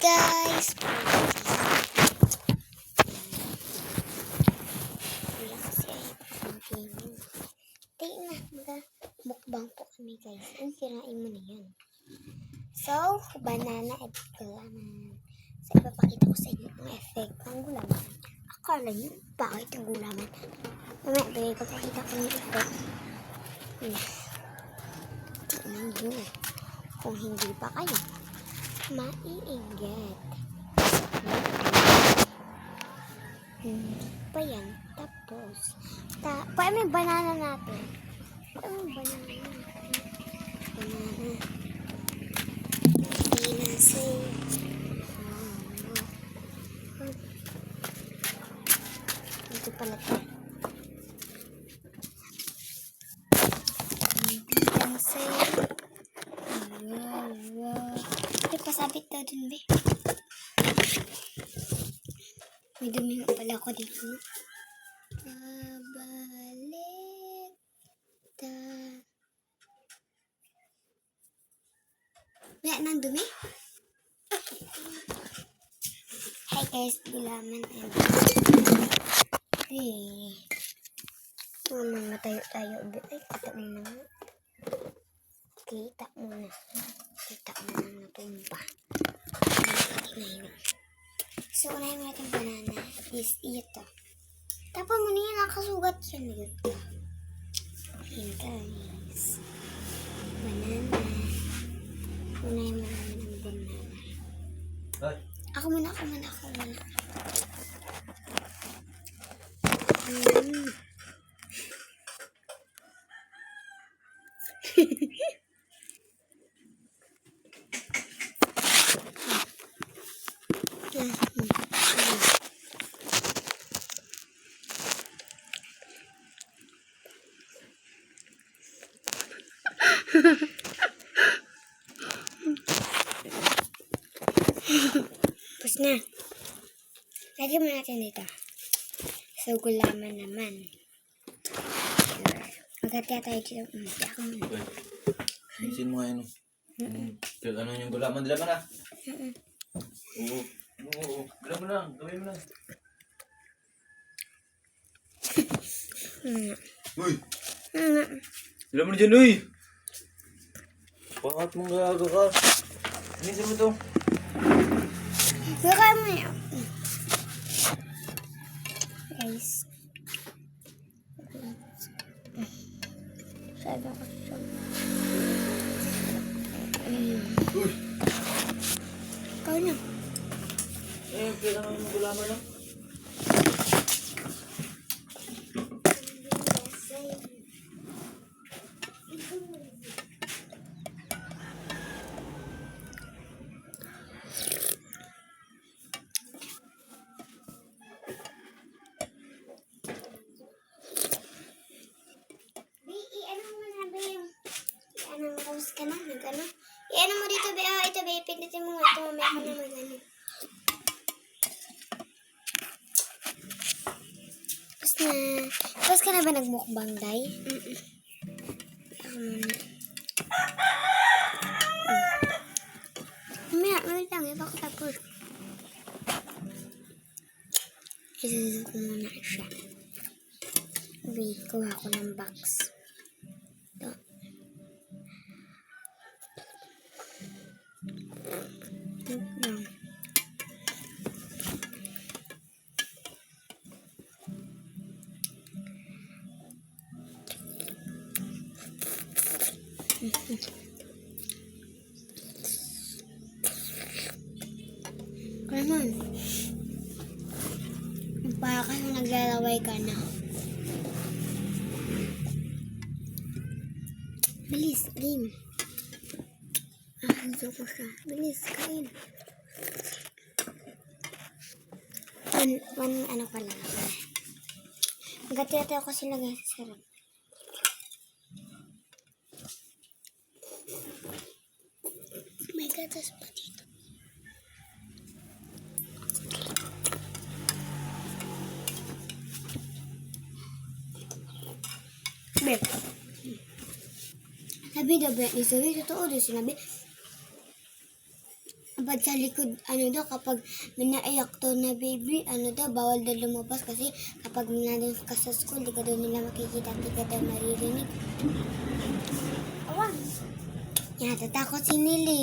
guys! Wala kasi ay gaming. Tayo na, mukbang po kami guys. Ang sirain mo na yan. So, banana at gulaman. So, ipapakita ko sa inyo ang effect ng gulaman. Akala nyo, bakit ang gulaman? Mamaya, ipapakita ko yung effect. Tingnan nyo. Kung hindi pa kayo maiinggit. Pa yan. Tapos, pa may banana natin. Banana. Sinasay. Ito pala ito. Sinasay. Wow. Ito pasabit daw dun, be. May dumi nga pala ako dito. Kabalita. Wala nang dumi? Hi guys, gulaman. Hey. Matayo tayo. Ay, kita mo na. Kita mo na natumpa. So, unahin natin banana is ito. Tapos mo niya nakasugat siya nito. Ayan guys. Banana. Unahin mo namin ang banana. Ako muna. Tapos na. Lagyan mo natin dito. So, gulaman naman. Magkatya tayo dito. Ako muna. Alisin mo nga yun. Ano yung gulaman? Dila mo na. Oo. Dila mo lang. Gawin mo lang. Uy! Dila mo na dyan, uy! Bakit mong gaga ka? Alisin mo to. Gagawin mo yan. Guys. Sabi ako siya. Uy! Ikaw na. Kaya naman yung gulaman lang. Ka na, nag-ano. I-ano mo dito, be. Ito, be. Pindutin mo nga ito. Mamaya ka na mag-ano. Tapos ka na ba nagmukbang, Day? Ako muna. Mamaya, wait lang. Iba ko tapos. Isusun ko muna siya. Be, kuha ko ng box. Ito. Kanon. Baka naglalaway ka na. Bilis, game. Ito ko siya. Bilis, kain. One ano pala. Magkatira ko sila guys sa sarap. May gatas pa dito. Be. Sabi daw, be. Sabi, totoo din sinabi. Kapag sa likod, ano daw, kapag may naiyak to na baby, ano daw, bawal daw lumabas kasi kapag nandun ka sa school, di ka daw nila makikita, di ka daw maririnig. Awan. Yan, natatakot si Nili.